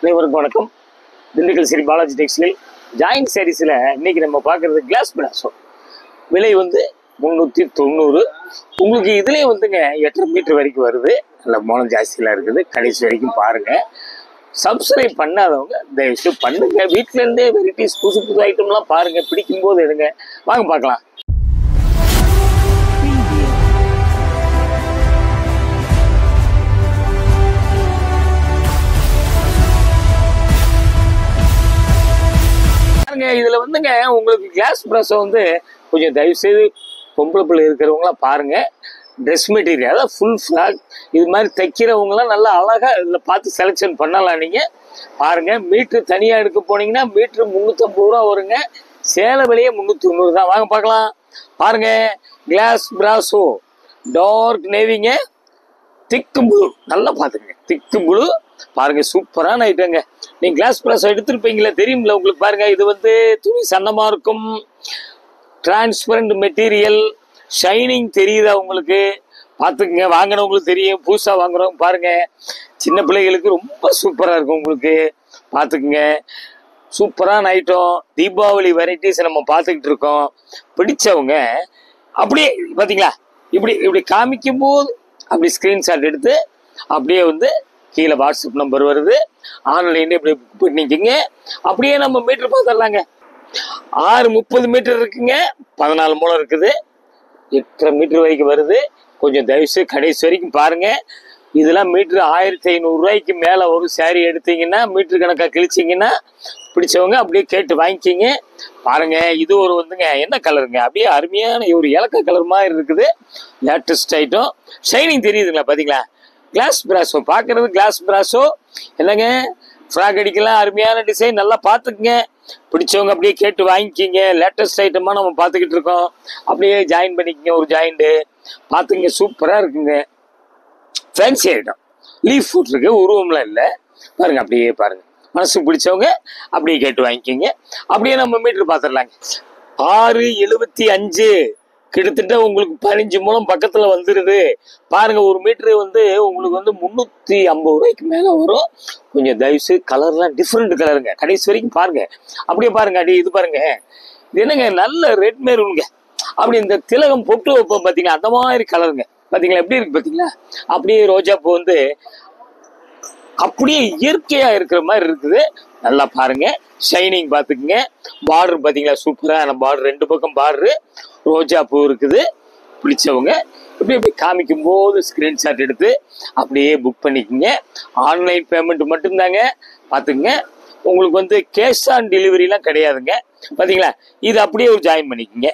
அனைவருக்கும் வணக்கம். Dindigul Sri Balaji textile joint சாரீஸில் இன்னைக்கு நம்ம பார்க்குறது கிளாஸ் பிராசோ. விலை வந்து 390. உங்களுக்கு இதுலேயே வந்துங்க 8.5 மீட்டர் வரைக்கும் வருது. நல்ல மோளம் ஜாஸ்தியெலாம் இருக்குது. கடைசி வரைக்கும் பாருங்கள். சப்ஸ்கிரைப் பண்ணாதவங்க தயவுசெய்து பண்ணுங்க. வீட்டிலேருந்தே வெரைட்டிஸ் புது புது ஐட்டம்லாம் பாருங்கள். பிடிக்கும்போது எடுங்க. வாங்க பார்க்கலாம். இதுல வந்துங்க உங்களுக்கு கிளாஸ் பிரஷ் வந்து கொஞ்சம் தயவு செய்து பொம்பளை பிள்ளை இருக்கிறவங்களாம் பாருங்க. ட்ரெஸ் மெட்டீரியல் அதாவது ஃபுல் ஃப்ராக் இது மாதிரி தைக்கிறவங்களாம் நல்லா அழகா இதில் பார்த்து செலெக்ஷன் பண்ணலாம். நீங்க பாருங்க. மீட்ரு தனியாக எடுக்க போனீங்கன்னா மீட்ரு 350 ரூபா வருங்க. சேலை விலையே 390 தான். வாங்க பார்க்கலாம். பாருங்க, கிளாஸ் பிராசோ டார்க் நேவிங்க, திக்கு ப்ளூ. நல்லா பார்த்துங்க, திக்கு ப்ளூ பாருங்க. சூப்பரான ஐட்டங்க. நீங்க கிளாஸ் பிராசோ எடுத்துருப்பீங்களா தெரியுமில்ல உங்களுக்கு. பாருங்க, இது வந்து துணி சன்னமா இருக்கும். டிரான்ஸ்பரண்ட் மெட்டீரியல், ஷைனிங் தெரியுதா உங்களுக்கு? பார்த்துக்குங்க. வாங்கினவங்களுக்கு தெரியும், புதுசாக வாங்குறவங்க பாருங்க. சின்ன பிள்ளைகளுக்கு ரொம்ப சூப்பராக இருக்கும் உங்களுக்கு. பார்த்துக்குங்க. சூப்பரான ஐட்டம். தீபாவளி வெரைட்டிஸ் நம்ம பார்த்துக்கிட்டு இருக்கோம். பிடிச்சவங்க அப்படியே பார்த்தீங்களா, இப்படி இப்படி காமிக்கும் போது அப்படி ஸ்க்ரீன்ஷாட் எடுத்து அப்படியே வந்து கீழே வாட்ஸ்அப் நம்பர் வருது. ஆன்லைன்ல இப்படி புக் பண்ணிக்கிங்க. அப்படியே நம்ம மீட்டர் பார்த்துடலாங்க. 630 மீட்டர் இருக்குங்க. 14 மூலம் இருக்குது. 8.5 மீட்டர் வரைக்கும் வருது. கொஞ்சம் தயவுசெய்து கடைசி வரைக்கும் பாருங்க. இதெல்லாம் மீட்ரு 1500 ரூபாய்க்கு மேலே ஒரு சாரீ எடுத்தீங்கன்னா மீட்ரு கணக்காக கிழிச்சிங்கன்னா பிடிச்சவங்க அப்படியே கேட்டு வாங்கிக்கிங்க. பாருங்க, இது ஒரு வந்துங்க என்ன கலருங்க, அப்படியே அருமையான ஒரு இலக்க கலர் மாதிரி இருக்குது. Latest item. ஷைனிங் தெரியுதுங்களா? பார்த்தீங்களா? கிளாஸ் பிராசோ பார்க்கறது. கிளாஸ் பிராசோ இல்லைங்க, ஃப்ராக் அடிக்கலாம். அருமையான டிசைன். நல்லா பார்த்துக்குங்க. பிடிச்சவங்க அப்படியே கேட்டு வாங்கிக்கிங்க. லேட்டஸ்ட் ஐட்டமாக நம்ம பார்த்துக்கிட்டு இருக்கோம். அப்படியே ஜாயின் பண்ணிக்கங்க. ஒரு ஜாயிண்ட்டு பார்த்துங்க. சூப்பராக இருக்குங்க. Fancy item. லீஃப் ஃபுட் இருக்கு, உருவம்லாம் இல்லை. பாருங்க, அப்படியே பாருங்க. மனசுக்கு பிடிச்சவங்க அப்படியே கேட்டு வாங்கிக்கிங்க. அப்படியே நம்ம மீட்டர் பார்த்துடலாங்க. 675 கிட்டத்தட்ட உங்களுக்கு 15 மூலம் பக்கத்தில் வந்துடுது. பாருங்க, ஒரு மீட்ரு வந்து உங்களுக்கு வந்து 350 ரூபாய்க்கு மேலே வரும். கொஞ்சம் தயவுசெய்து கலர்லாம் டிஃப்ரெண்ட் கலருங்க. கடைசி வரைக்கும் பாருங்க. அப்படியே பாருங்க. அப்படியே இது பாருங்க. இது என்னங்க, நல்ல ரெட் மெரூனுங்க. அப்படி இந்த திலகம் பொட்டு வைப்போம் பார்த்தீங்களா, அந்த மாதிரி கலருங்க. பார்த்தீங்களா எப்படி இருக்கு? பார்த்தீங்களா? அப்படியே ரோஜா பூ வந்து அப்படியே இயற்கையா இருக்கிற மாதிரி இருக்குது. நல்லா பாருங்க. ஷைனிங் பார்த்துக்குங்க. பார்டர் பார்த்தீங்களா? சூப்பரான பார்டர். 2 பக்கம் பார்டரு. ரோஜா பூ இருக்குது. பிடிச்சவங்க இப்படி இப்படி காமிக்கும் போது ஸ்கிரீன்ஷாட் எடுத்து அப்படியே புக் பண்ணிக்கோங்க. ஆன்லைன் பேமெண்ட் மட்டும்தாங்க. பார்த்துக்குங்க. உங்களுக்கு வந்து கேஷ் ஆன் டெலிவரிலாம் கிடையாதுங்க. பார்த்தீங்களா? இது அப்படியே ஒரு ஜாயின் பண்ணிக்கோங்க.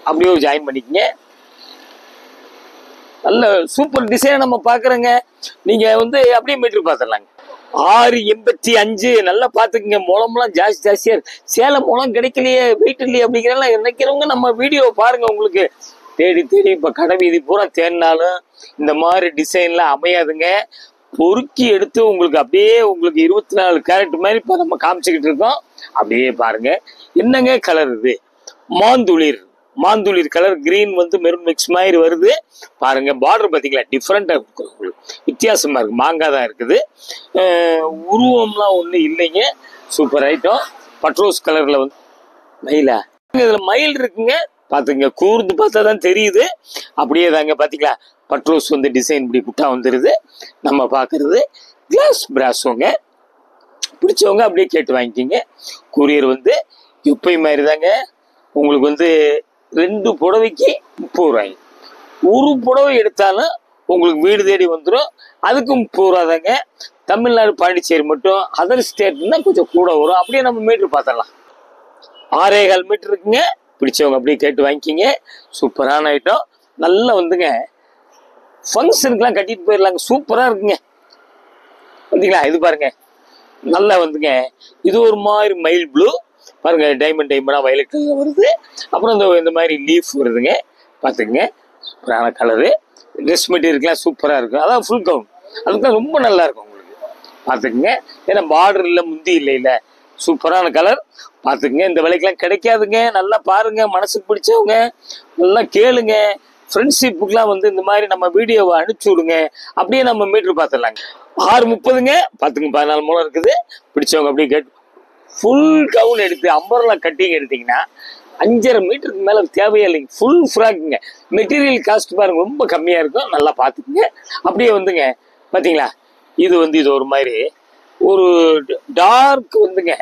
அப்படியே ஒரு ஜாயின் பண்ணிக்கோங்க. நல்ல சூப்பர் டிசைன் நம்ம பார்க்குறோங்க. நீங்கள் வந்து அப்படியே மீட்டர் பார்த்துடலாங்க. 685 நல்லா பார்த்துக்குங்க. முளம்லாம் ஜாஸ்தியாக இருக்கு. சேலம் முளம் கிடைக்கலையே, வெயிட் இல்லையே அப்படிங்கிறலாம் நினைக்கிறவங்க நம்ம வீடியோ பாருங்க. உங்களுக்கு தேடி தேடி இப்போ கடை வீதி பூரா தேடினாலும் இந்த மாதிரி டிசைன்லாம் அமையாதுங்க. பொறுக்கி எடுத்து உங்களுக்கு அப்படியே உங்களுக்கு 24 கேரட் மாதிரி இப்போ நம்ம காமிச்சிக்கிட்டு இருக்கோம். அப்படியே பாருங்க. என்னங்க கலர் இது? மாந்துளிர் கலர். கிரீன் வந்து மெரூன் மிக்ஸ் மாதிரி வருது. பாருங்க, பார்டர் பார்த்தீங்களா? டிஃப்ரெண்டாக இருக்குது. உங்களுக்கு வித்தியாசமாக இருக்குது. மாங்காய் தான் இருக்குது. உருவம்லாம் ஒன்றும் இல்லைங்க. Super item. பட்ரோஸ் கலரில் வந்து மயிலா இதில் மயில் இருக்குங்க. பார்த்துங்க. கூர்ந்து பார்த்தா தான் தெரியுது. அப்படியே தாங்க. பார்த்தீங்களா? பட்ரோஸ் வந்து டிசைன் இப்படி புட்டா வந்துடுது. நம்ம பார்க்குறது கிளாஸ் பிராஸோங்க. பிடிச்சவங்க அப்படியே கேட்டு வாங்கிக்கிங்க. கொரியர் வந்து எப்பயும் மாதிரி தாங்க. உங்களுக்கு வந்து 2 புடவைக்கு 30 ரூபாய்ங்க. ஒரு புடவை எடுத்தாலும் உங்களுக்கு வீடு தேடி வந்துடும். அதுக்கும் 30 ரூபா தாங்க. தமிழ்நாடு பாண்டிச்சேரி மட்டும். அதர் ஸ்டேட்னா கொஞ்சம் கூட வரும். அப்படியே நம்ம மீட்ரு பார்த்துடலாம். 6.25 மீட்டர் இருக்குங்க. பிடிச்சவங்க அப்படியே கேட்டு வாங்கிக்கிங்க. சூப்பரான ஐட்டம். நல்லா வந்துங்க ஃபங்க்ஷனுக்குலாம் கட்டிட்டு போயிடலாங்க. சூப்பராக இருக்குங்க. பார்த்தீங்களா? இது பாருங்க. நல்லா வந்துங்க. இது ஒரு மாதிரி மயில் ப்ளூ பாருங்க. டைமண்டா வயலட் கலர் வருது. அப்புறம் இந்த மாதிரி லீஃப் வருதுங்க. பார்த்துக்குங்க. சூப்பரான கலரு. ட்ரெஸ் மெட்டீரியல்லாம் சூப்பராக இருக்கும். அதான் ஃபுல் கவுன். அதுதான் ரொம்ப நல்லா இருக்கும் உங்களுக்கு. பார்த்துக்குங்க. ஏன்னா பார்டர் இல்லை, முந்தி இல்லை. சூப்பரான கலர். பார்த்துக்குங்க. இந்த விலைக்கெல்லாம் கிடைக்காதுங்க. நல்லா பாருங்க. மனசுக்கு பிடிச்சவங்க நல்லா கேளுங்க. ஃப்ரெண்ட்ஷிப்புக்குலாம் வந்து இந்த மாதிரி நம்ம வீடியோவை அனுப்பிச்சி விடுங்க. அப்படியே நம்ம மீட்ரு பார்த்துடலாங்க. 6:30ங்க. பார்த்துங்க 14 மூலம் இருக்குது. பிடிச்சவங்க அப்படியே கேட்டு ஃபுல் கவுன் எடுத்து அம்பர்லா கட்டிங் எடுத்தீங்கன்னா 5.5 மீட்டருக்கு மேலே தேவையே இல்லைங்க. ஃபுல் ஃப்ராக்குங்க. மெட்டீரியல் காஸ்ட் பாருங்க ரொம்ப கம்மியாக இருக்கும். நல்லா பார்த்துக்குங்க. அப்படியே வந்துங்க பார்த்தீங்களா, இது வந்து இது ஒரு மாதிரி ஒரு டார்க் வந்துங்க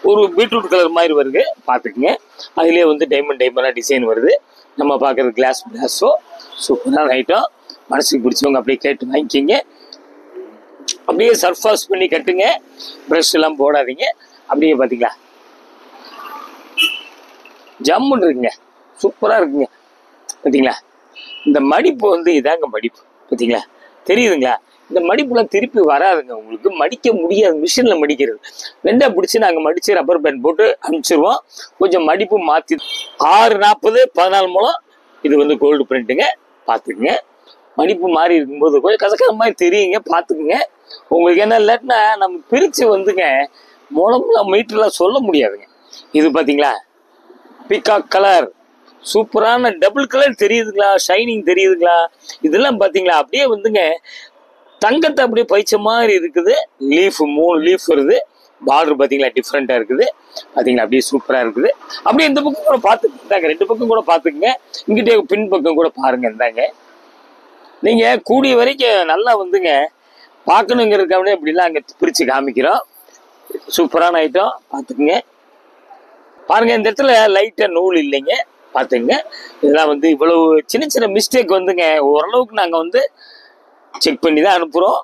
ஒரு பீட்ரூட் கலர் மாதிரி வருது. பார்த்துக்குங்க. அதுலேயே வந்து டைமண்டாக டிசைன் வருது. நம்ம பார்க்குறது கிளாஸ் பிராஸோ சூப்பரான ஐட்டம். மனசுக்கு பிடிச்சவங்க அப்படியே கேட்டு வாங்கிக்கிங்க. அப்படியே சர்ஃபாஸ் பண்ணி கட்டுங்க. ப்ரஷ் எல்லாம் போடாதீங்க. அப்படியே பார்த்தீங்களா ஜம்முன்னு இருக்குங்க. சூப்பராக இருக்குங்க. பார்த்தீங்களா இந்த மடிப்பு வந்து இதாங்க மடிப்பு. பார்த்தீங்களா தெரியுதுங்களா? இந்த மடிப்புலாம் திருப்பி வராதுங்க. உங்களுக்கு மடிக்க முடியாது. மிஷினில் மடிக்கிறது 2 பிடிச்சி நாங்கள் மடித்து ரப்பர் பேண்ட் போட்டு அனுப்பிச்சிருவோம். கொஞ்சம் மடிப்பு மாற்றி 6:40 14 மூலம். இது வந்து கோல்டு பிரிண்ட்டுங்க. பார்த்துக்குங்க. மடிப்பு மாறி இருக்கும்போது கொஞ்சம் கசக்கிற மாதிரி தெரியுங்க. பார்த்துக்குங்க. உங்களுக்கு என்ன இல்லாட்டினா நம்ம பிரித்து வந்துங்க மூலம்லாம் மீட்டர்லாம் சொல்ல முடியாதுங்க. இது பார்த்தீங்களா பீகாக் கலர் சூப்பரான டபுள் கலர் தெரியுதுங்களா? ஷைனிங் தெரியுதுங்களா? இதெல்லாம் பார்த்தீங்களா அப்படியே வந்துங்க தங்கத்தை அப்படியே பயிச்ச மாதிரி இருக்குது. லீஃப் 3 லீஃப் வருது. பார்டர் பார்த்தீங்களா டிஃப்ரெண்ட்டாக இருக்குது. பார்த்தீங்களா அப்படியே சூப்பராக இருக்குது. அப்படியே இந்த பக்கம் கூட பார்த்துக்கிட்டாங்க. 2 பக்கம் கூட பார்த்துக்குங்க. இங்கிட்டே பின் பக்கம் கூட பாருங்க. இருந்தாங்க நீங்கள் கூடிய வரைக்கும் நல்லா வந்துங்க பார்க்கணுங்கிறதுக்காக அப்படிலாம் அங்கே பிரித்து காமிக்கிறோம். சூப்பரான ஐட்டம். பார்த்துக்குங்க. பாருங்க இந்த இடத்துல லைட்டாக நூல் இல்லைங்க. பார்த்துங்க. இதெல்லாம் வந்து இவ்வளவு சின்ன சின்ன மிஸ்டேக் வந்துங்க ஓரளவுக்கு நாங்கள் வந்து செக் பண்ணி தான் அனுப்புகிறோம்.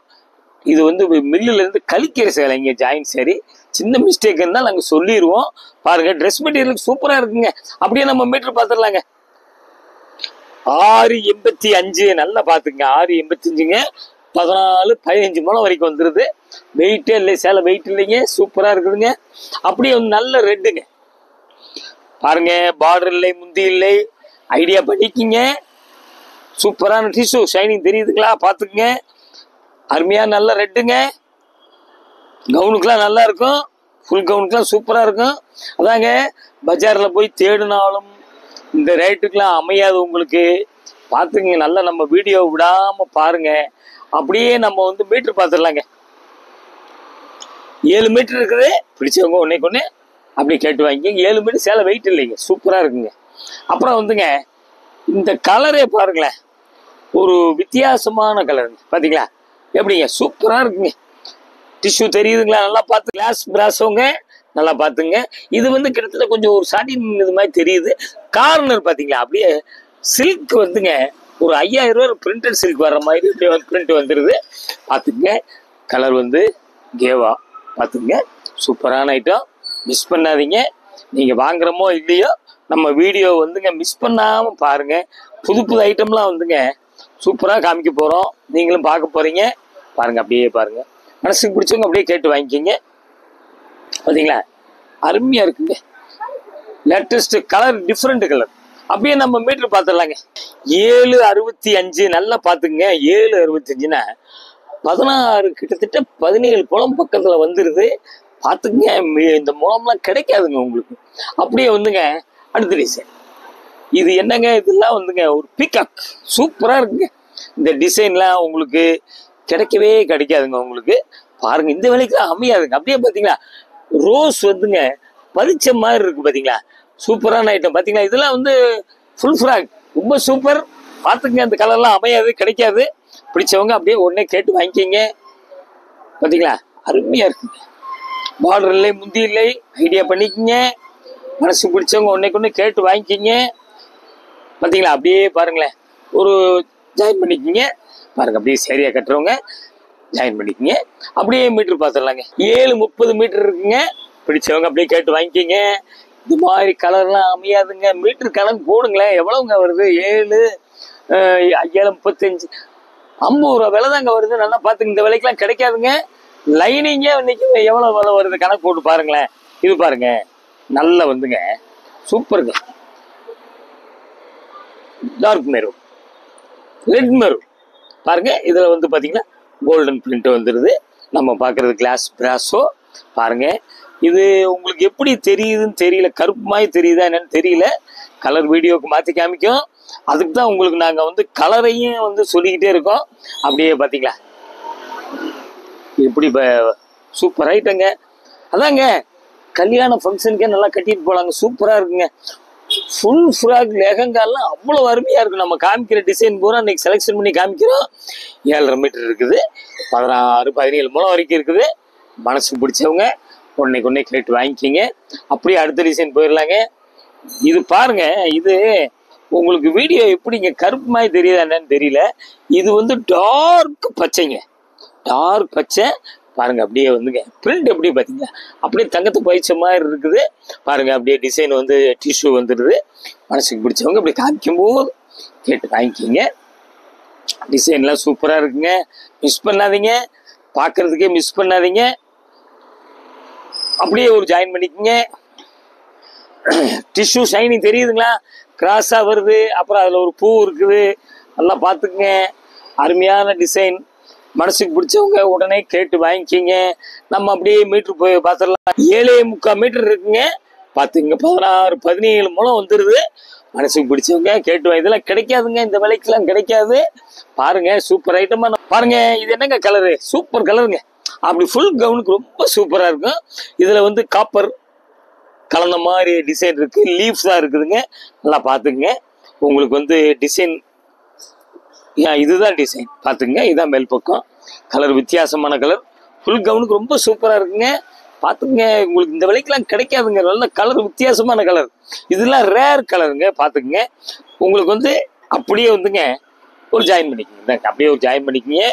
இது வந்து மில்லுலேருந்து கழிக்கிற சேலைங்க ஜாயின் சரி. சின்ன மிஸ்டேக் இருந்தால் நாங்கள் சொல்லிடுவோம். பாருங்க ட்ரெஸ் மெட்டீரியல் சூப்பராக இருக்குங்க. அப்படியே நம்ம மீட்டர் பார்த்துடலாங்க. 6:85 நல்லா பார்த்துக்குங்க. 6:85ங்க. 14-15 மூலம் வரைக்கும் வந்துடுது. வெயிட்டே இல்லை. சேலை வெயிட் இல்லைங்க. சூப்பராக இருக்குதுங்க. அப்படியே வந்து நல்ல ரெட்டுங்க. பாருங்க பார்டர் இல்லை முந்தி இல்லை. ஐடியா பண்ணிக்கிங்க. சூப்பரான டிஷ்யூ ஷைனிங் தெரியுதுங்களா? பார்த்துக்குங்க. அருமையாக நல்ல ரெட்டுங்க. கவுனுக்குலாம் நல்லா இருக்கும். ஃபுல் கவுனுக்குலாம் சூப்பராக இருக்கும். அதாங்க பஜாரில் போய் தேடினாலும் இந்த ரேட்டுக்கெலாம் அமையாது உங்களுக்கு. பார்த்துக்குங்க. நல்லா நம்ம வீடியோ விடாமல் பாருங்க. அப்படியே நம்ம வந்து மீட்ரு பார்த்துடலாங்க. 7 மீட்டர் இருக்குது. பிடிச்சவங்க ஒன்றைக்கு ஒன்று அப்படி கேட்டு வாங்கிங்க. 7 மீட்டர் சேலை வெயிட் இல்லைங்க. சூப்பராக இருக்குங்க. அப்புறம் வந்துங்க இந்த கலரே பாருங்களேன் ஒரு வித்தியாசமான கலருங்க. பார்த்தீங்களா எப்படிங்க சூப்பராக இருக்குங்க. டிஷ்யூ தெரியுதுங்களா? நல்லா பார்த்து கிளாஸ் பிராஸோங்க. நல்லா பார்த்துங்க. இது வந்து கிட்டத்தட்ட கொஞ்சம் ஒரு சாட்டின் இது மாதிரி தெரியுது. கார்னர் பார்த்தீங்களா அப்படியே சில்க் வந்துங்க ஒரு 5000 ரூபா பிரிண்டட் சில்க் வர்ற மாதிரி இப்படியே வந்து பிரிண்ட் வந்துடுது. பார்த்துங்க. கலர் வந்து கேவா. பார்த்துங்க. சூப்பரான ஐட்டம். மிஸ் பண்ணாதீங்க. நீங்கள் வாங்குறமோ இல்லையோ நம்ம வீடியோ வந்துங்க மிஸ் பண்ணாமல் பாருங்கள். புது புது ஐட்டம்லாம் வந்துங்க சூப்பராக காமிக்க போகிறோம். நீங்களும் பார்க்க போகிறீங்க. பாருங்கள் அப்படியே பாருங்கள். மனசுக்கு பிடிச்சவங்க அப்படியே கேட்டு வாங்கிக்கிங்க. பார்த்தீங்களா அருமையாக இருக்குங்க. Latest colour different colour. அப்படியே நம்ம மீட்டர் பார்த்துடலாங்க. 7:65 நல்லா பார்த்துக்குங்க. 7:65னா 16 கிட்டத்தட்ட 17 புலம் பக்கத்தில் வந்துடுது. பார்த்துக்குங்க. இந்த மூலம்லாம் கிடைக்காதுங்க உங்களுக்கு. அப்படியே வந்துங்க அடுத்த டிசைன். இது என்னங்க இதெல்லாம் வந்துங்க ஒரு பீகாக் சூப்பராக இருக்குங்க. இந்த டிசைன்லாம் உங்களுக்கு கிடைக்கவே கிடைக்காதுங்க உங்களுக்கு. பாருங்க இந்த விலைக்குலாம் அமையாதுங்க. அப்படியே பார்த்தீங்களா ரோஸ் வந்துங்க பறிச்ச மாதிரி இருக்கு. பார்த்தீங்களா சூப்பரான ஐட்டம். பார்த்தீங்களா இதெல்லாம் வந்து ஃபுல் ஃப்ராக் ரொம்ப சூப்பர். பார்த்துங்க. அந்த கலர்லாம் அமையாது கிடைக்காது. பிடிச்சவங்க அப்படியே உடனே கேட்டு வாங்கிக்கிங்க. பார்த்தீங்களா அருமையாக இருக்குங்க. பார்டர் இல்லை முந்தி இல்லை. ஐடியா பண்ணிக்கிங்க. மனசு பிடிச்சவங்க ஒன்றைக்கு ஒன்று கேட்டு வாங்கிக்கிங்க. பார்த்தீங்களா அப்படியே பாருங்களேன் ஒரு ஜாயின் பண்ணிக்கிங்க. பாருங்கள் அப்படியே சரியாக கட்டுறவங்க ஜாயின் பண்ணிக்கிங்க. அப்படியே மீட்ரு பார்த்துடலாங்க. 7:30 மீட்டர் இருக்குங்க. பிடிச்சவங்க அப்படியே கேட்டு வாங்கிக்கிங்க. இது மாதிரி கலர்லாம் அமையாதுங்க. மீட்ரு கணக்கு போடுங்களேன். எவ்வளோங்க வருது? 7:35 50 ரூபா விலை தாங்க வருது. நல்லா பார்த்துங்க. இந்த விலைக்கெல்லாம் கிடைக்காதுங்க. லைனிங்கே இன்னைக்கு எவ்வளோ விலை வருது கணக்கு போட்டு பாருங்களேன். இது பாருங்க நல்லா வந்துங்க சூப்பருங்க. டார்க் மெரூன் ரெட் மெரூன் பாருங்க. இதில் வந்து பார்த்தீங்கன்னா கோல்டன் பிரிண்ட் வந்துடுது. நம்ம பார்க்குறது கிளாஸ் பிராஸோ. பாருங்க இது உங்களுக்கு எப்படி தெரியுதுன்னு தெரியல. கருப்பு மாதிரி தெரியுதா என்னன்னு தெரியல. கலர் வீடியோக்கு மாற்றி காமிக்கும். அதுக்கு தான் உங்களுக்கு நாங்கள் வந்து கலரையும் வந்து சொல்லிக்கிட்டே இருக்கோம். அப்படியே பார்த்தீங்களா எப்படி சூப்பர் ஐட்டங்க. அதாங்க கல்யாண ஃபங்க்ஷனுக்கே நல்லா கட்டிட்டு போகலாங்க, சூப்பராக இருக்குங்க. ஃபுல் ஃப்ராக் லெஹங்காலாம் அவ்வளோ அருமையாக இருக்கும். நம்ம காமிக்கிற டிசைன் பூரா இன்னைக்கு செலெக்ஷன் பண்ணி காமிக்கிறோம். 7.5 மீட்டர் இருக்குது, 16-17 முழம் வரைக்கும் இருக்குது. மனசுக்கு பிடிச்சவங்க ஒன்றை கேட்டு வாங்கிக்கிங்க. அப்படியே அடுத்த டிசைன் போயிடலாங்க. இது பாருங்க, இது உங்களுக்கு வீடியோ எப்படிங்க கருப்பு மாதிரி தெரியுதா என்னன்னு தெரியல. இது வந்து டார்க் பச்சைங்க, டார்க் பச்சை பாருங்க. அப்படியே வந்துங்க பிரிண்ட் எப்படி பார்த்தீங்களா, அப்படியே தங்கத்தை பயிற்ச மாதிரி இருக்குது பாருங்க. அப்படியே டிசைன் வந்து டிஷ்யூ வந்துடுது. மனசுக்கு பிடிச்சவங்க அப்படி காமிக்கும் போது கேட்டு வாங்கிக்கிங்க. டிசைன்லாம் சூப்பராக இருக்குங்க, மிஸ் பண்ணாதீங்க. பார்க்கறதுக்கே மிஸ் பண்ணாதீங்க. அப்படியே ஒரு ஜாயின் பண்ணிக்கோங்க. டிஷ்யூ ஷைனிங் தெரியுதுங்களா, கிராஸாக வருது. அப்புறம் அதில் ஒரு பூ இருக்குது, நல்லா பார்த்துக்குங்க. அருமையான டிசைன். மனசுக்கு பிடிச்சவங்க உடனே கேட்டு வாங்கிக்கிங்க. நம்ம அப்படியே மீட்ரு போய் பார்த்துடலாம். 7.75 மீட்டர் இருக்குங்க, பார்த்துங்க. 16-17 முழம் வந்துடுது. மனசுக்கு பிடிச்சவங்க கேட்டு வாங்கி. இதெல்லாம் கிடைக்காதுங்க, இந்த விலைக்கெல்லாம் கிடைக்காது. பாருங்க சூப்பர் ஐட்டமா பாருங்க. இது என்னங்க கலரு, சூப்பர் கலருங்க. அப்படி ஃபுல் கவுனுக்கு ரொம்ப சூப்பராக இருக்கும். இதில் வந்து காப்பர் கலந்த மாதிரி டிசைன் இருக்கு, லீவ்ஸ் தான் இருக்குதுங்க. நல்லா பார்த்துக்குங்க. உங்களுக்கு வந்து டிசைன் இதுதான் டிசைன் பார்த்துங்க. இதுதான் மேல் பக்கம். கலர் வித்தியாசமான கலர், ஃபுல் கவுனுக்கு ரொம்ப சூப்பராக இருக்குங்க. பார்த்துங்க, உங்களுக்கு இந்த விலைக்கெல்லாம் கிடைக்காதுங்க. நல்ல கலர், வித்தியாசமான கலர். இதெல்லாம் ரேர் கலருங்க. பார்த்துக்குங்க. உங்களுக்கு வந்து அப்படியே வந்துங்க ஒரு ஜாயின் பண்ணிக்கோங்க. அப்படியே ஒரு ஜாயின் பண்ணிக்கிங்க.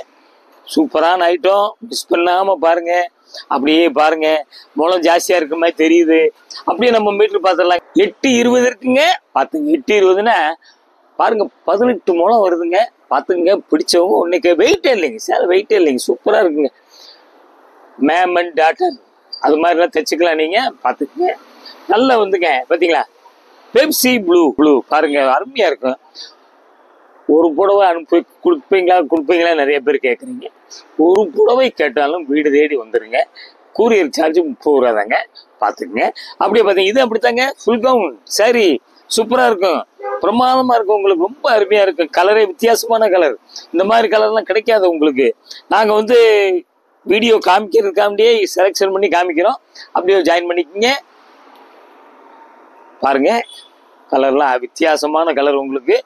சூப்பரான ஐட்டம், மிஸ் பண்ணாமல் பாருங்க. அப்படியே பாருங்க, முளம் ஜாஸ்தியாக இருக்க மாதிரி தெரியுது. அப்படியே நம்ம மீட்ரு பார்த்துடலாம். 8.20 இருக்குங்க. பார்த்துங்க, 8.20ன்னா பாருங்க 18 முளம் வருதுங்க. பார்த்துங்க. பிடிச்சவங்க ஒன்றைக்கு வெயிட்டே இல்லைங்க, சார் வெயிட்டே இல்லைங்க, சூப்பராக இருக்குங்க. மேம் அண்ட் டாட்டர் அது மாதிரிலாம் தைச்சிக்கலாம் நீங்கள். பார்த்துக்குங்க. நல்லா வந்துங்க பார்த்தீங்களா, பெப்சி ப்ளூ பாருங்க, அருமையாக இருக்கும். ஒரு புடவை அனுப்பி கொடுப்பீங்களா நிறைய பேர் கேட்குறீங்க. ஒரு புடவை கேட்டாலும் வீடு தேடி வந்துடுங்க. கூரியர் சார்ஜ் 30 ரூபா தாங்க. பார்த்துக்குங்க. அப்படியே பார்த்தீங்க, இது அப்படித்தாங்க ஃபுல் கவுன் சாரி சூப்பராக இருக்கும், பிரமாதமாக இருக்கும். உங்களுக்கு ரொம்ப அருமையாக இருக்கும். கலரே வித்தியாசமான கலர். இந்த மாதிரி கலர்லாம் கிடைக்காது உங்களுக்கு. நாங்கள் வந்து வீடியோ காமிக்கிறதுக்காண்டியே செலெக்ஷன் பண்ணி காமிக்கிறோம். அப்படியே ஜாயின் பண்ணிக்கோங்க. பாருங்க, கலர்லாம் வித்தியாசமான கலர். உங்களுக்கு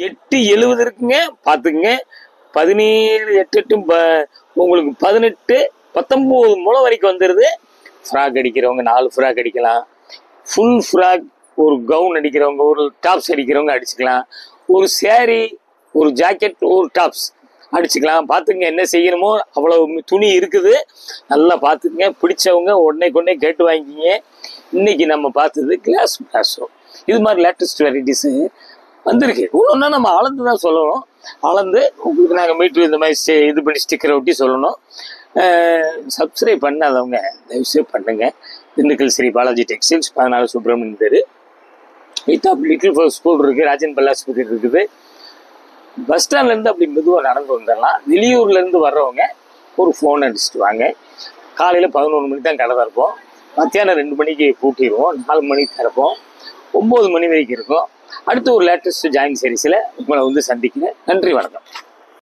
8.70 இருக்குங்க. பார்த்துக்குங்க. 17-8 உங்களுக்கு 18-19 முழம் வரைக்கும் வந்துடுது. ஃப்ராக் அடிக்கிறவங்க 4 ஃப்ராக் அடிக்கலாம். ஃபுல் ஃப்ராக் ஒரு கவுன் அடிக்கிறவங்க, ஒரு டாப்ஸ் அடிக்கிறவங்க அடிச்சுக்கலாம். ஒரு சேரீ, ஒரு ஜாக்கெட், ஒரு டாப்ஸ் அடிச்சுக்கலாம். பார்த்துங்க, என்ன செய்யணுமோ அவ்வளோ துணி இருக்குது. நல்லா பார்த்துக்குங்க. பிடிச்சவங்க உடனே கேட்டு வாங்கிக்கிங்க. இன்னைக்கு நம்ம பார்த்தது கிளாஸ் பிளாஸோ. இது மாதிரி லேட்டஸ்ட் வெரைட்டிஸு வந்திருக்கு. ஒன்றா நம்ம அளந்து தான் சொல்லணும். அளந்து உங்களுக்கு நாங்கள் மீட்ரு இந்த மாதிரி இது பண்ணி ஸ்டிக்கரை ஒட்டி சொல்லணும். சப்ஸ்கிரைப் பண்ணாதவங்க தயவுசெய்து பண்ணுங்க. திண்டுக்கல் ஸ்ரீ பாலாஜி டெக்ஸ்டைல்ஸ் 14 சுப்பிரமணியன் தெரு. லிட்டில் ஃபோர் ஸ்கூல் இருக்குது, ராஜன் பல்லாஸ்பத்திரி இருக்குது. பஸ் ஸ்டாண்ட்லேருந்து அப்படி மெதுவாக நடந்து வந்துடலாம். வெளியூர்லேருந்து வர்றவங்க ஒரு ஃபோன் அடிச்சுட்டு வாங்க. காலையில் 11 மணிக்கு தான் கடை திறப்போம். மத்தியானம் 2 மணிக்கு பூட்டிடுவோம். 4 மணிக்கு திறப்போம். 9 மணி வரைக்கும் இருக்கும். அடுத்து ஒரு லேட்டஸ்ட் ஜாயின் சீரிஸில் உங்களை வந்து சந்திக்கிறேன். நன்றி, வணக்கம்.